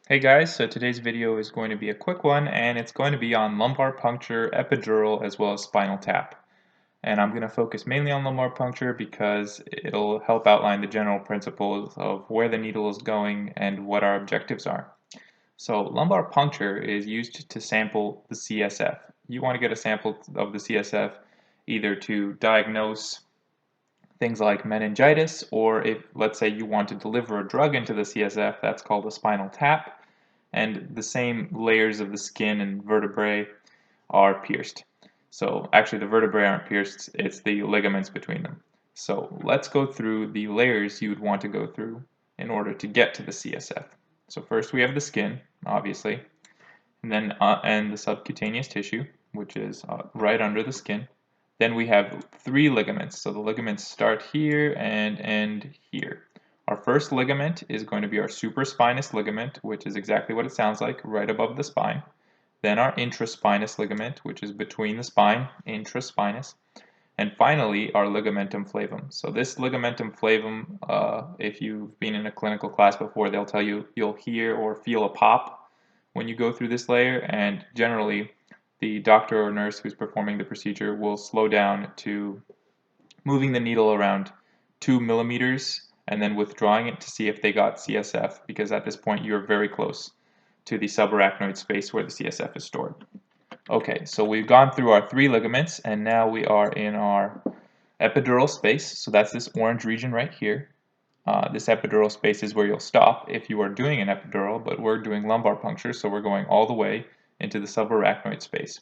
Hey guys, so today's video is going to be a quick one and it's going to be on lumbar puncture, epidural, as well as spinal tap. And I'm going to focus mainly on lumbar puncture because it'll help outline the general principles of where the needle is going and what our objectives are. So lumbar puncture is used to sample the CSF. You want to get a sample of the CSF either to diagnose things like meningitis, or if, let's say, you want to deliver a drug into the CSF, that's called a spinal tap, and the same layers of the skin and vertebrae are pierced. So actually the vertebrae aren't pierced, it's the ligaments between them. So let's go through the layers you would want to go through in order to get to the CSF. So first we have the skin, obviously, and then and the subcutaneous tissue, which is right under the skin. Then we have three ligaments. So the ligaments start here and end here. Our first ligament is going to be our supraspinous ligament, which is exactly what it sounds like, right above the spine. Then our intraspinous ligament, which is between the spine, intraspinous. And finally, our ligamentum flavum. So this ligamentum flavum, if you've been in a clinical class before, they'll tell you you'll hear or feel a pop when you go through this layer, and generally the doctor or nurse who's performing the procedure will slow down to moving the needle around 2 millimeters and then withdrawing it to see if they got CSF, because at this point you're very close to the subarachnoid space where the CSF is stored. Okay, so we've gone through our three ligaments and now we are in our epidural space. So that's this orange region right here. This epidural space is where you'll stop if you are doing an epidural, but we're doing lumbar puncture, so we're going all the way into the subarachnoid space.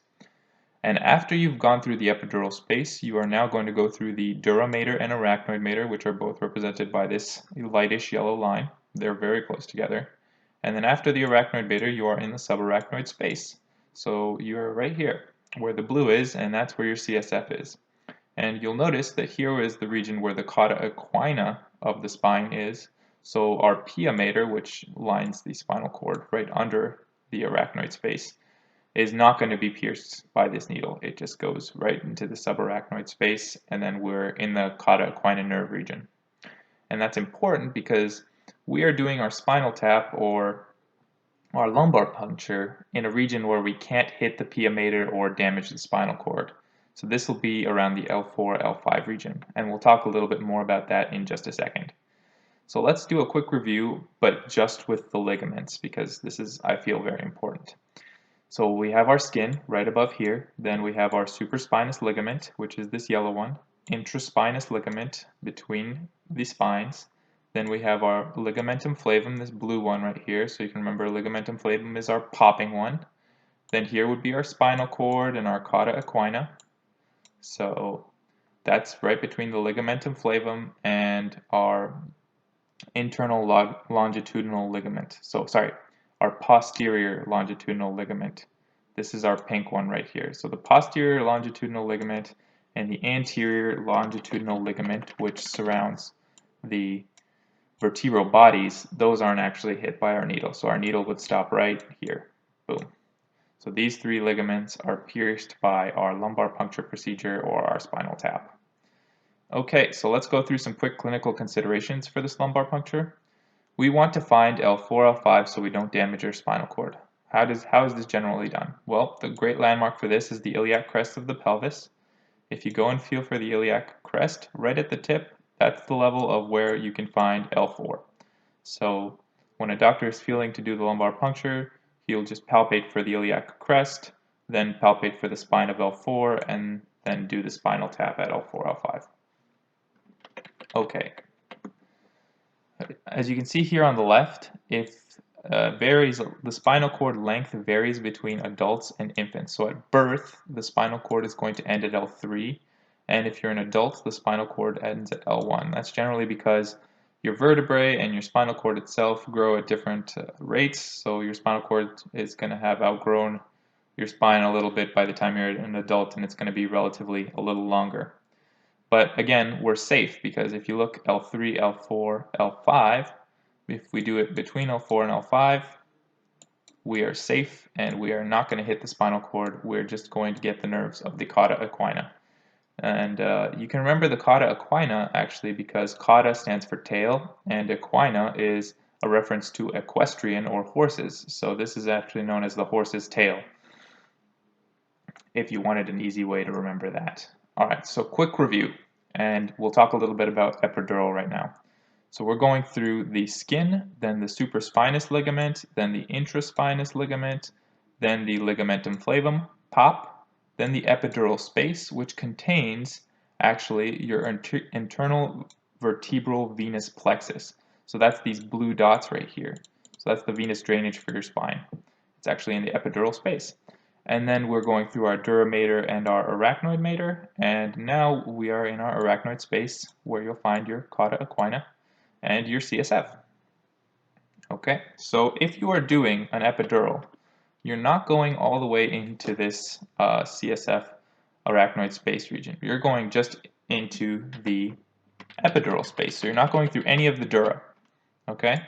And after you've gone through the epidural space, you are now going to go through the dura mater and arachnoid mater, which are both represented by this lightish yellow line. They're very close together. And then after the arachnoid mater, you are in the subarachnoid space. So you're right here where the blue is, and that's where your CSF is. And you'll notice that here is the region where the cauda equina of the spine is. So our pia mater, which lines the spinal cord right under the arachnoid space, is not going to be pierced by this needle. It just goes right into the subarachnoid space, and then we're in the cauda equina nerve region. And that's important because we are doing our spinal tap or our lumbar puncture in a region where we can't hit the pia mater or damage the spinal cord. So this will be around the L4, L5 region, and we'll talk a little bit more about that in just a second. So let's do a quick review, but just with the ligaments, because this is, I feel, very important. So we have our skin right above here, then we have our supraspinous ligament, which is this yellow one, intraspinous ligament between the spines, then we have our ligamentum flavum, this blue one right here, so you can remember ligamentum flavum is our popping one. Then here would be our spinal cord and our cauda equina. So that's right between the ligamentum flavum and our internal longitudinal ligament. So sorry, our posterior longitudinal ligament. This is our pink one right here. So the posterior longitudinal ligament and the anterior longitudinal ligament, which surrounds the vertebral bodies, those aren't actually hit by our needle. So our needle would stop right here. Boom. So these three ligaments are pierced by our lumbar puncture procedure or our spinal tap. Okay, so let's go through some quick clinical considerations for this lumbar puncture. We want to find L4, L5 so we don't damage our spinal cord. How is this generally done? Well, the great landmark for this is the iliac crest of the pelvis. If you go and feel for the iliac crest, right at the tip, that's the level of where you can find L4. So when a doctor is feeling to do the lumbar puncture, he'll just palpate for the iliac crest, then palpate for the spine of L4, and then do the spinal tap at L4, L5. Okay. As you can see here on the left, the spinal cord length varies between adults and infants. So at birth, the spinal cord is going to end at L3, and if you're an adult, the spinal cord ends at L1. That's generally because your vertebrae and your spinal cord itself grow at different rates, so your spinal cord is going to have outgrown your spine a little bit by the time you're an adult, and it's going to be relatively a little longer. But again, we're safe because if you look L3, L4, L5, if we do it between L4 and L5, we are safe and we are not going to hit the spinal cord. We're just going to get the nerves of the cauda equina. And you can remember the cauda equina actually because cauda stands for tail and equina is a reference to equestrian or horses. So this is actually known as the horse's tail, if you wanted an easy way to remember that. All right, so quick review, and we'll talk a little bit about epidural right now. So we're going through the skin, then the supraspinous ligament, then the intraspinous ligament, then the ligamentum flavum, POP, then the epidural space, which contains actually your internal vertebral venous plexus. So that's these blue dots right here. So that's the venous drainage for your spine. It's actually in the epidural space. And then we're going through our dura mater and our arachnoid mater, and now we are in our arachnoid space where you'll find your cauda equina and your CSF. Okay, so if you are doing an epidural, you're not going all the way into this CSF arachnoid space region. You're going just into the epidural space, so you're not going through any of the dura. Okay,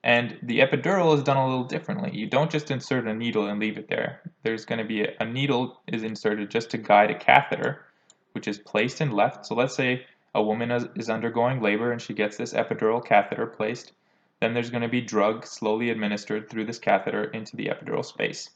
and the epidural is done a little differently. You don't just insert a needle and leave it there. There's going to be a needle is inserted just to guide a catheter, which is placed and left. So let's say a woman is undergoing labor and she gets this epidural catheter placed. Then there's going to be drug slowly administered through this catheter into the epidural space.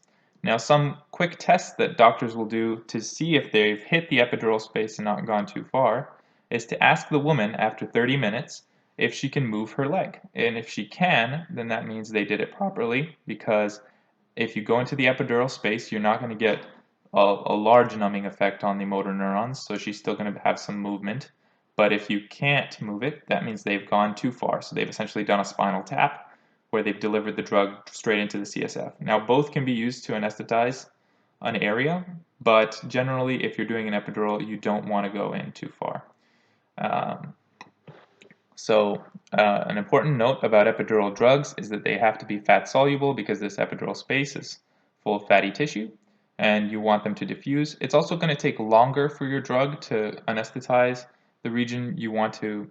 Now, some quick tests that doctors will do to see if they've hit the epidural space and not gone too far is to ask the woman after 30 minutes if she can move her leg. And if she can, then that means they did it properly, because if you go into the epidural space, you're not going to get a large numbing effect on the motor neurons, so she's still going to have some movement. But if you can't move it, that means they've gone too far. So they've essentially done a spinal tap where they've delivered the drug straight into the CSF. Now, both can be used to anesthetize an area, but generally, if you're doing an epidural, you don't want to go in too far. An important note about epidural drugs is that they have to be fat soluble, because this epidural space is full of fatty tissue and you want them to diffuse. It's also going to take longer for your drug to anesthetize the region you want to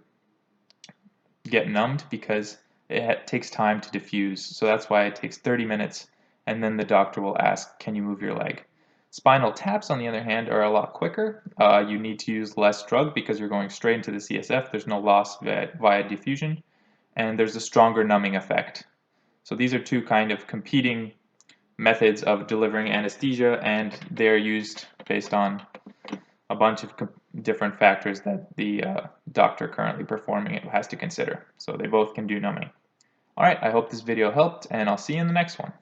get numbed, because it takes time to diffuse. So that's why it takes 30 minutes, and then the doctor will ask, can you move your leg? Spinal taps, on the other hand, are a lot quicker. You need to use less drug because you're going straight into the CSF. There's no loss via diffusion, and there's a stronger numbing effect. So these are two kind of competing methods of delivering anesthesia, and they're used based on a bunch of different factors that the doctor currently performing it has to consider. So they both can do numbing. All right, I hope this video helped, and I'll see you in the next one.